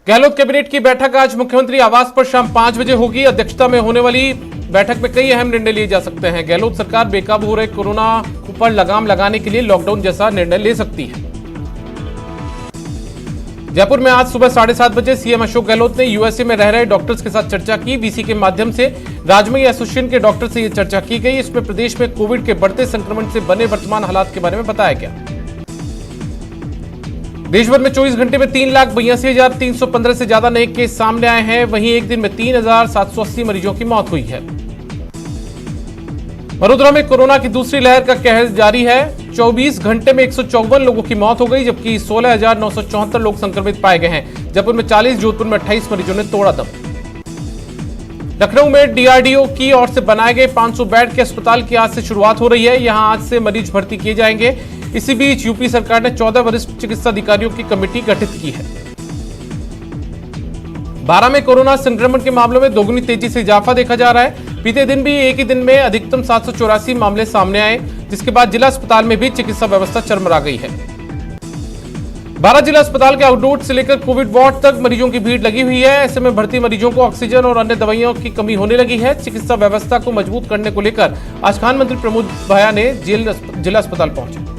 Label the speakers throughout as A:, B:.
A: Gehlot cabinet की बैठक आज मुख्यमंत्री आवास पर शाम 5 बजे होगी। अध्यक्षता में होने वाली बैठक में कई अहम निर्णय लिए जा सकते हैं। गहलोत सरकार बेकाबू हो रहे कोरोना पर लगाम लगाने के लिए लॉकडाउन जैसा निर्णय ले सकती है। जयपुर में आज सुबह 7:30 बजे सीएम अशोक गहलोत ने यूएसए में रह रहे डॉक्टर्स के साथ चर्चा की। वीसी के माध्यम से राजमई एसोसिएशन के डॉक्टर से यह चर्चा की गई। इसमें प्रदेश में कोविड के बढ़ते संक्रमण से बने वर्तमान हालात के बारे में बताया गया। देश भर में 24 घंटे में 3,82,315 से ज्यादा नए केस सामने आए हैं। वहीं एक दिन में 3,780 मरीजों की मौत हुई है। वडोदरा में कोरोना की दूसरी लहर का कहर जारी है। 24 घंटे में 154 लोगों की मौत हो गई, जबकि 16,974 लोग संक्रमित पाए गए हैं। जयपुर में 40, जोधपुर में 28 मरीजों ने तोड़ा दम। लखनऊ में डीआरडीओ की ओर से बनाए गए 500 बेड के अस्पताल की आज से शुरुआत हो रही है। यहां आज से मरीज भर्ती किए जाएंगे। इसी बीच यूपी सरकार ने 14 वरिष्ठ चिकित्सा अधिकारियों की कमेटी गठित की है। बारां में कोरोना संक्रमण के मामलों में दोगुनी तेजी से इजाफा देखा जा रहा है। बीते दिन भी एक ही दिन में अधिकतम 784 मामले सामने आए, जिसके बाद जिला अस्पताल में भी चिकित्सा व्यवस्था चरमरा गई है। 12 जिला अस्पताल के आउटडोर से लेकर कोविड वार्ड तक मरीजों की भीड़ लगी हुई है। ऐसे में भर्ती मरीजों को ऑक्सीजन और अन्य दवाइयों की कमी होने लगी है। चिकित्सा व्यवस्था को मजबूत करने को लेकर आज खान मंत्री प्रमोद भया ने जिला अस्पताल पहुंचे।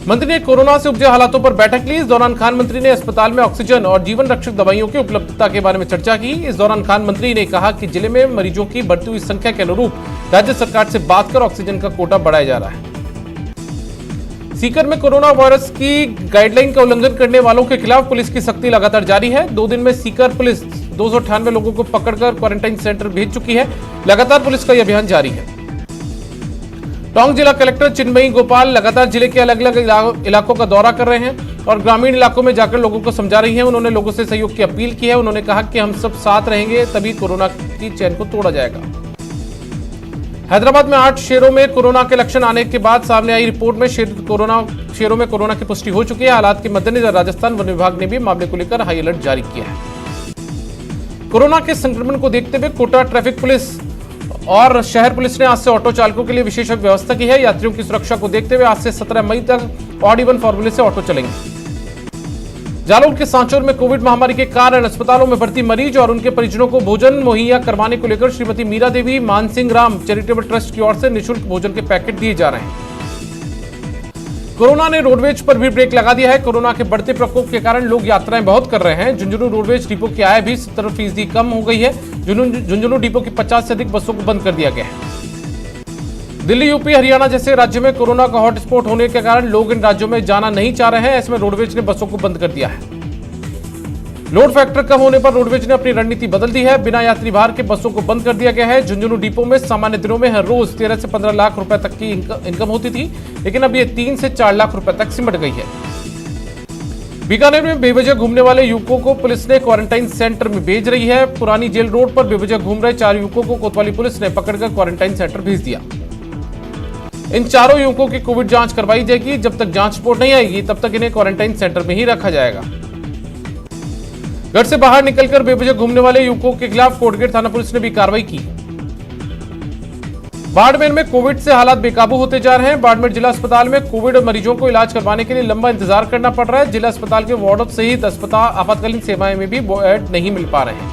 A: मंत्री ने कोरोना से उपजे हालातों पर बैठक ली। इस दौरान खान मंत्री ने अस्पताल में ऑक्सीजन और जीवन रक्षक दवाइयों की उपलब्धता के बारे में चर्चा की। इस दौरान खान मंत्री ने कहा कि जिले में मरीजों की बढ़ती हुई संख्या के अनुरूप राज्य सरकार से बात कर ऑक्सीजन का कोटा बढ़ाया जा रहा है। सीकर में कोरोना वायरस की गाइडलाइन का उल्लंघन करने वालों के खिलाफ पुलिस की सख्ती लगातार जारी है। 2 दिन में सीकर पुलिस 298 लोगों को पकड़कर क्वारंटाइन सेंटर भेज चुकी है। लगातार पुलिस का यह अभियान जारी है। टोंक जिला कलेक्टर चिन्मयी गोपाल लगातार जिले के अलग अलग इलाकों का दौरा कर रहे हैं और ग्रामीण इलाकों में जाकर लोगों को समझा रही हैं। उन्होंने लोगों से सहयोग की अपील की है। उन्होंने कहा कि हम सब साथ रहेंगे, तभी कोरोना की चैन को तोड़ा जाएगा। हैदराबाद में 8 शहरों में कोरोना के लक्षण आने के बाद सामने आई रिपोर्ट में शहरों में कोरोना की पुष्टि हो चुकी है। हालात के मद्देनजर राजस्थान वन विभाग ने भी मामले को लेकर हाई अलर्ट जारी किया है। कोरोना के संक्रमण को देखते हुए कोटा ट्रैफिक पुलिस और शहर पुलिस ने आज से ऑटो चालकों के लिए विशेष व्यवस्था की है। यात्रियों की सुरक्षा को देखते हुए आज से 17 मई तक ऑड इवन फॉर्मूले से ऑटो चलेंगे। जालौर के सांचौर में कोविड महामारी के कारण अस्पतालों में भर्ती मरीज और उनके परिजनों को भोजन मुहैया करवाने को लेकर श्रीमती मीरा देवी मानसिंह राम चैरिटेबल ट्रस्ट की ओर से निःशुल्क भोजन के पैकेट दिए जा रहे हैं। कोरोना ने रोडवेज पर भी ब्रेक लगा दिया है। कोरोना के बढ़ते प्रकोप के कारण लोग यात्राएं बहुत कर रहे हैं। झुंझुनू रोडवेज डिपो की आय भी 70% कम हो गई है। झुंझुनू डिपो की 50 से अधिक बसों को बंद कर दिया गया है। दिल्ली, यूपी, हरियाणा जैसे राज्यों में कोरोना का हॉटस्पॉट होने के कारण लोग इन राज्यों में जाना नहीं चाह रहे हैं। ऐसे में रोडवेज ने बसों को बंद कर दिया है। लोड फैक्टर कम होने पर रोडवेज ने अपनी रणनीति बदल दी है। बिना यात्री भार के बसों को बंद कर दिया गया है। झुंझुनू डिपो में सामान्य दिनों में हर रोज 13 से 15 लाख रुपए तक की इनकम होती थी, लेकिन अब ये 3 से 4 लाख रुपए तक सिमट गई है। बीकानेर में बेवजह घूमने वाले युवकों को पुलिस ने क्वारंटाइन सेंटर में भेज रही है। पुरानी जेल रोड पर बेवजह घूम रहे 4 युवकों को कोतवाली पुलिस ने पकड़कर क्वारंटाइन सेंटर भेज दिया। इन चारों युवकों की कोविड जांच करवाई जाएगी। जब तक जांच रिपोर्ट नहीं आएगी तब तक इन्हें क्वारंटाइन सेंटर में ही रखा जाएगा। घर से बाहर निकलकर बेवजह घूमने वाले युवकों के खिलाफ कोटगेट थाना पुलिस ने भी कार्रवाई की। बाड़मेर में कोविड से हालात बेकाबू होते जा रहे हैं। बाड़मेर जिला अस्पताल में कोविड मरीजों को इलाज करवाने के लिए लंबा इंतजार करना पड़ रहा है। जिला अस्पताल के वार्डों सहित अस्पताल आपातकालीन सेवाएं में भी बेड नहीं मिल पा रहे हैं।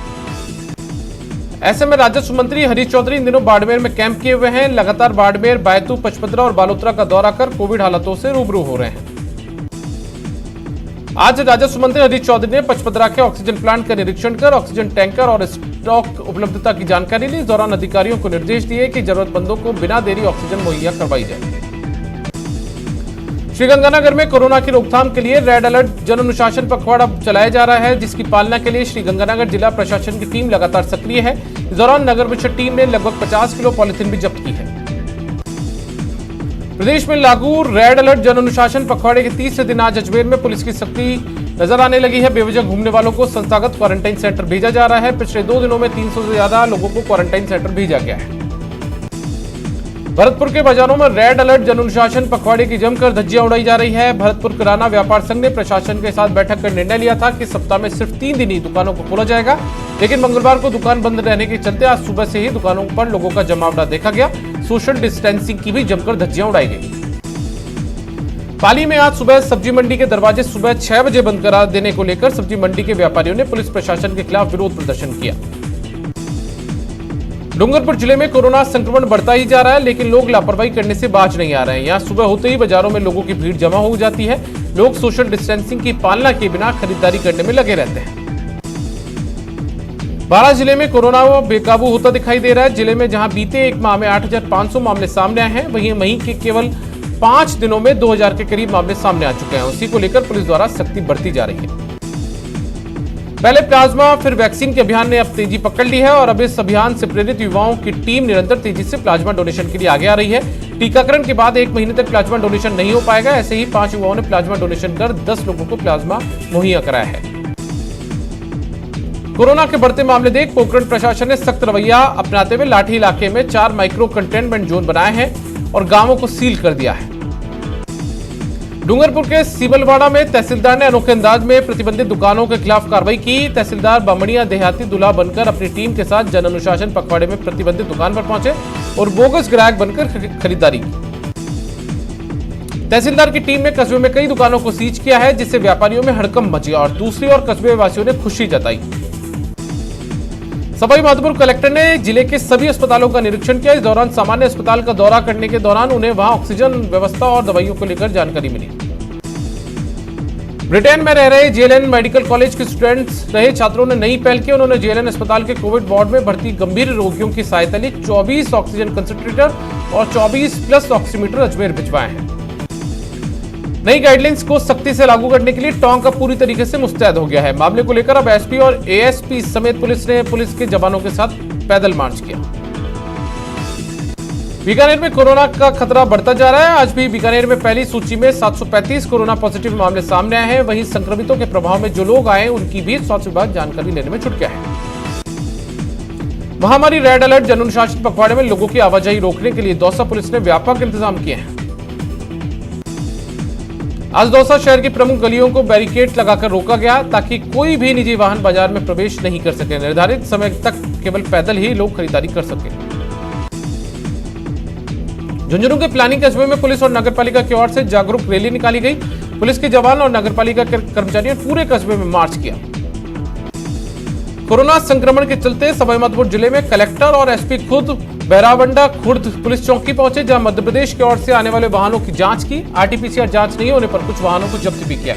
A: ऐसे में राजस्व मंत्री हरीश चौधरी इन दिनों बाड़मेर में कैंप किए हुए हैं। लगातार बाड़मेर, बैतूल, पचपदरा और बालोतरा का दौरा कर कोविड हालातों से रूबरू हो रहे हैं। आज राजस्व मंत्री हरीश चौधरी ने पचपदरा के ऑक्सीजन प्लांट का निरीक्षण कर ऑक्सीजन टैंकर और स्टॉक उपलब्धता की जानकारी ली। इस दौरान अधिकारियों को निर्देश दिए कि जरूरतमंदों को बिना देरी ऑक्सीजन मुहैया करवाई जाए। श्रीगंगानगर में कोरोना की रोकथाम के लिए रेड अलर्ट जन अनुशासन पखवाड़ा चलाया जा रहा है, जिसकी पालना के लिए श्रीगंगानगर जिला प्रशासन की टीम लगातार सक्रिय है। इस दौरान नगर परिषद टीम ने लगभग 50 किलो पॉलिथीन भी जब्त की है। प्रदेश में लागू रेड अलर्ट जन अनुशासन पखवाड़े के 30 दिन आज अजमेर में पुलिस की सख्ती नजर आने लगी है। बेवजह घूमने वालों को संस्थागत क्वारंटाइन सेंटर भेजा जा रहा है। पिछले 2 दिनों में 300 से ज्यादा लोगों को क्वारंटाइन सेंटर भेजा गया है। भरतपुर के बाजारों में रेड अलर्ट जन अनुशासन पखवाड़े की जमकर धज्जियां उड़ाई जा रही है। भरतपुर किराना व्यापार संघ ने प्रशासन के साथ बैठक कर निर्णय लिया था कि सप्ताह में सिर्फ 3 दिन ही दुकानों को खोला जाएगा, लेकिन मंगलवार को दुकान बंद रहने के चलते आज सुबह से ही दुकानों पर लोगों का जमावड़ा देखा गया। सोशल डिस्टेंसिंग की भी जमकर धज्जियां उड़ाई गई। पाली में आज सुबह सब्जी मंडी के दरवाजे सुबह 6 बजे बंद करा देने को लेकर सब्जी मंडी के व्यापारियों ने पुलिस प्रशासन के खिलाफ विरोध प्रदर्शन किया। डूंगरपुर जिले में कोरोना संक्रमण बढ़ता ही जा रहा है, लेकिन लोग लापरवाही करने से बाज नहीं आ रहे हैं। यहाँ सुबह होते ही बाजारों में लोगों की भीड़ जमा हो जाती है। लोग सोशल डिस्टेंसिंग की पालना किए बिना खरीदारी करने में लगे रहते हैं। बारां जिले में कोरोना बेकाबू होता दिखाई दे रहा है। जिले में जहां बीते एक माह में 8,500 मामले सामने आए हैं, वहीं मई के केवल 5 दिनों में 2,000 के करीब मामले सामने आ चुके हैं। उसी को लेकर पुलिस द्वारा सख्ती बढ़ती जा रही है। पहले प्लाज्मा फिर वैक्सीन के अभियान ने अब तेजी पकड़ ली है और अब इस अभियान से प्रेरित युवाओं की टीम निरंतर तेजी से प्लाज्मा डोनेशन के लिए आगे आ रही है। टीकाकरण के बाद 1 महीने तक प्लाज्मा डोनेशन नहीं हो पाएगा। ऐसे ही 5 युवाओं ने प्लाज्मा डोनेशन कर 10 लोगों को प्लाज्मा मुहैया कराया है। कोरोना के बढ़ते मामले देख पोखरण प्रशासन ने सख्त रवैया अपनाते हुए लाठी इलाके में 4 माइक्रो कंटेनमेंट जोन बनाए हैं और गांवों को सील कर दिया है। डूंगरपुर के सीबलवाड़ा में तहसीलदार ने अनोखे अंदाज में प्रतिबंधित दुकानों के खिलाफ कार्रवाई की। तहसीलदार बामणिया देहाती दूल्हा बनकर अपनी टीम के साथ जन अनुशासन पखवाड़े में प्रतिबंधित दुकान पर पहुंचे और बोगस ग्राहक बनकर खरीदारी की। तहसीलदार की टीम ने कस्बे में कई दुकानों को सीज किया है, जिससे व्यापारियों में हड़कंप मची और दूसरी ओर कस्बे वासियों ने खुशी जताई। सवाईमाधोपुर कलेक्टर ने जिले के सभी अस्पतालों का निरीक्षण किया। इस दौरान सामान्य अस्पताल का दौरा करने के दौरान उन्हें वहां ऑक्सीजन व्यवस्था और दवाइयों को लेकर जानकारी मिली। ब्रिटेन में रह रहे जेएलएन मेडिकल कॉलेज के स्टूडेंट्स रहे छात्रों ने नई पहल की। उन्होंने जेएलएन अस्पताल के कोविड वार्ड में भर्ती गंभीर रोगियों की सहायता ली। 24 ऑक्सीजन कंसंट्रेटर और 24 प्लस ऑक्सीमीटर अजमेर भिजवाए हैं। नई गाइडलाइंस को सख्ती से लागू करने के लिए टोंक अब पूरी तरीके से मुस्तैद हो गया है। मामले को लेकर अब एसपी और एएसपी समेत पुलिस ने पुलिस के जवानों के साथ पैदल मार्च किया। बीकानेर में कोरोना का खतरा बढ़ता जा रहा है। आज भी बीकानेर में पहली सूची में 735 कोरोना पॉजिटिव मामले सामने आए हैं। वहीं संक्रमितों के प्रभाव में जो लोग आए उनकी भी स्वास्थ्य विभाग जानकारी लेने में जुट गया है। महामारी रेड अलर्ट जन अनुशासन पखवाड़े में लोगों की आवाजाही रोकने के लिए दौसा पुलिस ने व्यापक इंतजाम किए हैं। आज दौसा शहर की प्रमुख गलियों को बैरिकेड लगाकर रोका गया ताकि कोई भी निजी वाहन बाजार में प्रवेश नहीं कर सके। निर्धारित समय तक केवल पैदल ही लोग खरीदारी कर सके। झुंझुनू के प्लानिंग कस्बे में पुलिस और नगरपालिका की ओर से जागरूक रैली निकाली गई। पुलिस के जवान और नगरपालिका के कर्मचारियों ने पूरे कस्बे में मार्च किया। कोरोना संक्रमण के चलते सवाईमाधोपुर जिले में कलेक्टर और एसपी खुद बैरावंडा खुर्द पुलिस चौकी पहुंचे, जहां मध्य प्रदेश की ओर से आने वाले वाहनों की जांच की। आरटीपीसीआर जांच नहीं होने पर कुछ वाहनों को जब्त भी किया।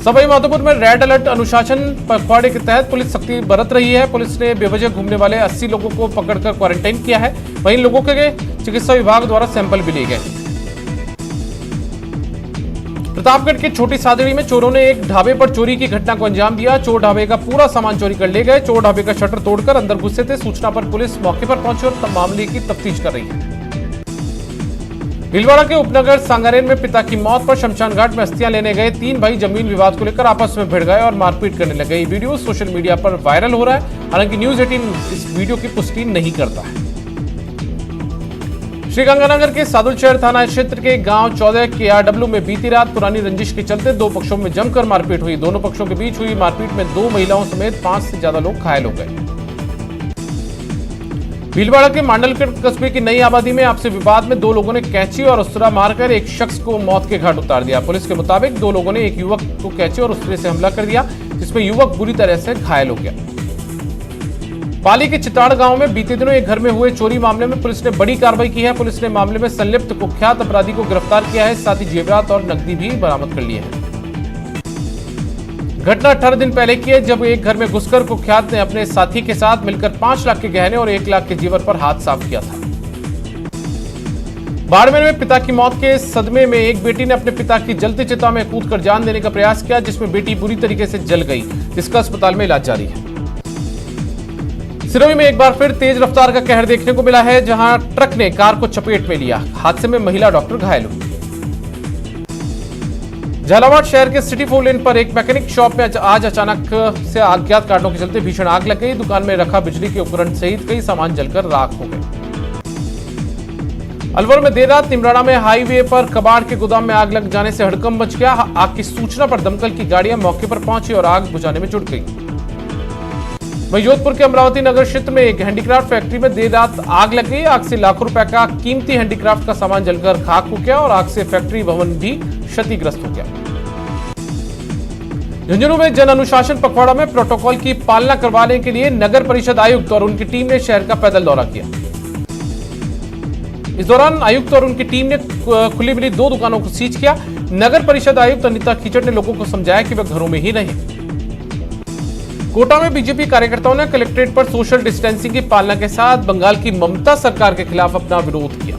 A: सवाईमाधोपुर में रेड अलर्ट अनुशासन पखवाड़े के तहत पुलिस सख्ती बरत रही है। पुलिस ने बेवजह घूमने वाले 80 लोगों को पकड़कर क्वारंटाइन किया है। वहीं लोगों के चिकित्सा विभाग द्वारा सैंपल भी लिए गए। प्रतापगढ़ के छोटी सादड़ी में चोरों ने एक ढाबे पर चोरी की घटना को अंजाम दिया। चोर ढाबे का पूरा सामान चोरी कर ले गए। चोर ढाबे का शटर तोड़कर अंदर घुसे थे। सूचना पर पुलिस मौके पर पहुंची और मामले की तफ्तीश कर रही है। भीलवाड़ा के उपनगर सांगारेन में पिता की मौत पर शमशान घाट में अस्थियां लेने गए 3 भाई जमीन विवाद को लेकर आपस में भिड़ गए और मारपीट करने लगे। ये वीडियो सोशल मीडिया पर वायरल हो रहा है। हालांकि न्यूज 18 इस वीडियो की पुष्टि नहीं करता है। श्रीगंगानगर के सादुलशहर थाना क्षेत्र के गांव 14 के आरडब्ल्यू में बीती रात पुरानी रंजिश के चलते 2 पक्षों में जमकर मारपीट हुई। दोनों पक्षों के बीच हुई मारपीट में 2 महिलाओं समेत 5 से ज्यादा लोग घायल हो गए। भीलवाड़ा के मांडलगढ़ कस्बे की नई आबादी में आपसी विवाद में 2 लोगों ने कैंची और उसरा मारकर एक शख्स को मौत के घाट उतार दिया। पुलिस के मुताबिक 2 लोगों ने एक युवक को कैंची और उसरे से हमला कर दिया, जिसमें युवक बुरी तरह से घायल हो गया। पाली के चिताड़ गांव में बीते दिनों एक घर में हुए चोरी मामले में पुलिस ने बड़ी कार्रवाई की है। पुलिस ने मामले में संलिप्त कुख्यात अपराधी को गिरफ्तार किया है। साथ ही जेवरात और नकदी भी बरामद कर लिए हैं। घटना 18 दिन पहले की है, जब एक घर में घुसकर कुख्यात ने अपने साथी के साथ मिलकर 5 लाख के गहने और 1 लाख के जेवर पर हाथ साफ किया था। बाड़मेर में पिता की मौत के सदमे में एक बेटी ने अपने पिता की जलती चिता में कूदकर जान देने का प्रयास किया, जिसमें बेटी बुरी तरीके से जल गई, जिसका अस्पताल में इलाज जारी है। सिरोही में एक बार फिर तेज रफ्तार का कहर देखने को मिला है, जहां ट्रक ने कार को चपेट में लिया। हादसे में महिला डॉक्टर घायल हुई। झालावाड़ शहर के सिटी 4 लेन पर एक मैकेनिक शॉप में आज अचानक से अज्ञात कारणों के चलते भीषण आग लग गई। दुकान में रखा बिजली के उपकरण सहित कई सामान जलकर राख हो गए। अलवर में देर रात निमराना में हाईवे पर कबाड़ के गोदाम में आग लग जाने से हड़कंप मच गया। आग की सूचना पर दमकल की गाड़ियां मौके पर पहुंची और आग बुझाने में जुट गई। वहीं जोधपुर के अमरावती नगर क्षेत्र में एक हैंडीक्राफ्ट फैक्ट्री में देर रात आग लग गई। आग से लाखों रुपए का कीमती हैंडीक्राफ्ट का सामान जलकर खाक हो गया और आग से फैक्ट्री भवन भी क्षतिग्रस्त हो गया। झुंझुनू में जन अनुशासन पखवाड़ा में प्रोटोकॉल की पालना करवाने के लिए नगर परिषद आयुक्त और उनकी टीम ने शहर का पैदल दौरा किया। इस दौरान आयुक्त और उनकी टीम ने खुली मिली 2 दुकानों को सीज किया। नगर परिषद आयुक्त अनिता कीचड़ ने लोगों को समझाया कि वे घरों में ही रहें। कोटा में बीजेपी कार्यकर्ताओं ने कलेक्ट्रेट पर सोशल डिस्टेंसिंग की पालना के साथ बंगाल की ममता सरकार के खिलाफ अपना विरोध किया।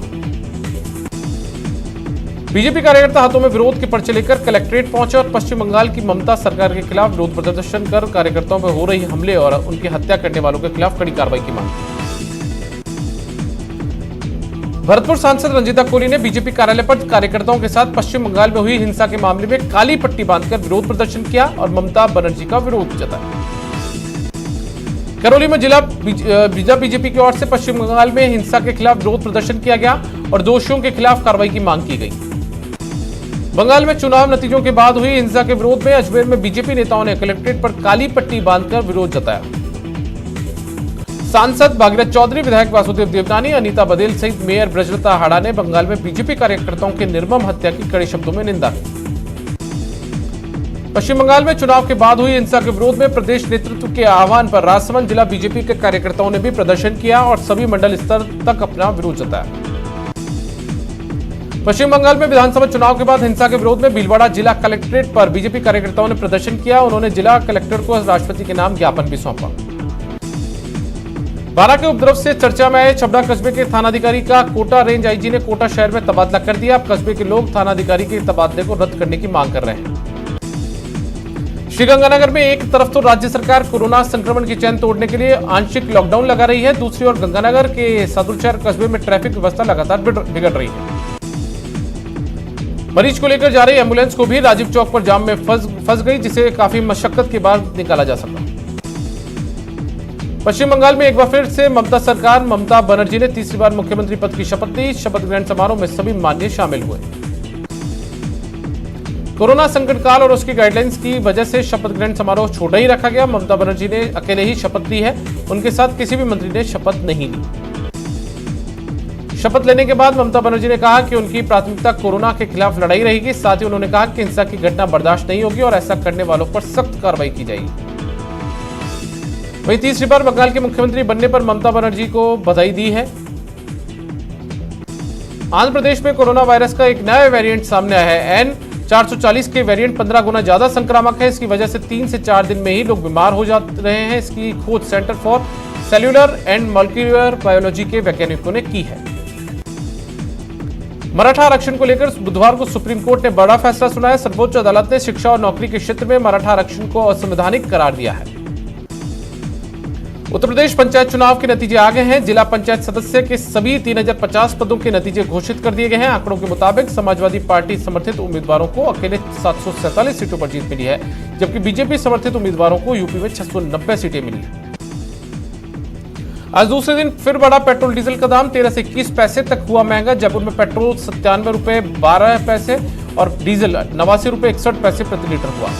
A: बीजेपी कार्यकर्ता हाथों में विरोध के पर्चे लेकर कलेक्ट्रेट पहुंचे और पश्चिम बंगाल की ममता सरकार के खिलाफ विरोध प्रदर्शन कर कार्यकर्ताओं पर हो रही हमले और उनकी हत्या करने वालों के खिलाफ कड़ी कार्रवाई की मांग की। भरतपुर सांसद रंजीता कोहली ने बीजेपी कार्यालय पर कार्यकर्ताओं के साथ पश्चिम बंगाल में हुई हिंसा के मामले में काली पट्टी बांधकर विरोध प्रदर्शन किया और ममता बनर्जी का विरोध जताया। करौली में जिला बीजेपी की ओर से पश्चिम बंगाल में हिंसा के खिलाफ विरोध प्रदर्शन किया गया और दोषियों के खिलाफ कार्रवाई की मांग की गई। बंगाल में चुनाव नतीजों के बाद हुई हिंसा के विरोध में अजमेर में बीजेपी नेताओं ने कलेक्ट्रेट पर काली पट्टी बांधकर विरोध जताया। सांसद भागीरथ चौधरी, विधायक वासुदेव देवनानी, अनीता बदेल सहित मेयर ब्रजलता हाड़ा ने बंगाल में बीजेपी कार्यकर्ताओं की निर्मम हत्या की कड़े शब्दों में निंदा की। पश्चिम बंगाल में चुनाव के बाद हुई हिंसा के विरोध में प्रदेश नेतृत्व के आह्वान पर राजसमंद जिला बीजेपी के कार्यकर्ताओं ने भी प्रदर्शन किया और सभी मंडल स्तर तक अपना विरोध जताया। पश्चिम बंगाल में विधानसभा चुनाव के बाद हिंसा के विरोध में भीलवाड़ा जिला कलेक्ट्रेट पर बीजेपी कार्यकर्ताओं ने प्रदर्शन किया। उन्होंने जिला कलेक्टर को राष्ट्रपति के नाम ज्ञापन भी सौंपा। बारा के उपद्रव से चर्चा में आए छबड़ा कस्बे के थानाधिकारी का कोटा रेंज आईजी ने कोटा शहर में तबादला कर दिया। अब कस्बे के लोग थानाधिकारी के तबादले को रद्द करने की मांग कर रहे हैं। श्रीगंगानगर में एक तरफ तो राज्य सरकार कोरोना संक्रमण की चैन तोड़ने के लिए आंशिक लॉकडाउन लगा रही है, दूसरी ओर गंगानगर के सादुलशहर कस्बे में ट्रैफिक व्यवस्था लगातार बिगड़ रही है। मरीज को लेकर जा रही एम्बुलेंस को भी राजीव चौक पर जाम में फंस गई, जिसे काफी मशक्कत के बाद निकाला जा सका। पश्चिम बंगाल में एक बार फिर से ममता सरकार, ममता बनर्जी ने तीसरी बार मुख्यमंत्री पद की शपथ ली। शपथ ग्रहण समारोह में सभी माननीय शामिल हुए। कोरोना संकट काल और उसकी गाइडलाइंस की वजह से शपथ ग्रहण समारोह छोटा ही रखा गया। ममता बनर्जी ने अकेले ही शपथ ली है, उनके साथ किसी भी मंत्री ने शपथ नहीं ली। शपथ लेने के बाद ममता बनर्जी ने कहा कि उनकी प्राथमिकता कोरोना के खिलाफ लड़ाई रहेगी। साथ ही उन्होंने कहा कि हिंसा की घटना बर्दाश्त नहीं होगी और ऐसा करने वालों पर सख्त कार्रवाई की जाएगी। वहीं तीसरी बार बंगाल के मुख्यमंत्री बनने पर ममता बनर्जी को बधाई दी है। आंध्र प्रदेश में कोरोना वायरस का एक नया वेरिएंट सामने आया है। N440 के वेरिएंट 15 गुना ज्यादा संक्रामक है। इसकी वजह से 3 से 4 दिन में ही लोग बीमार हो जा रहे हैं। इसकी खोज centre for cellular and molecular biology के वैज्ञानिकों ने की है। मराठा आरक्षण को लेकर बुधवार को सुप्रीम कोर्ट ने बड़ा फैसला सुनाया। सर्वोच्च अदालत ने शिक्षा और नौकरी के क्षेत्र में मराठा आरक्षण को असंवैधानिक करार दिया है। उत्तर प्रदेश पंचायत चुनाव के नतीजे आ गए हैं। जिला पंचायत सदस्य के सभी 3050 पदों के नतीजे घोषित कर दिए गए हैं। आंकड़ों के मुताबिक समाजवादी पार्टी समर्थित उम्मीदवारों को अकेले 747 सीटों पर जीत मिली है, जबकि बीजेपी समर्थित उम्मीदवारों को यूपी में 690 सीटें मिली है। आज दूसरे दिन फिर बढ़ा पेट्रोल डीजल का दाम, 13 से 21 पैसे तक हुआ महंगा। जयपुर में पेट्रोल 97 रुपए 12 पैसे और डीजल 89 रुपए 61 पैसे प्रति लीटर हुआ।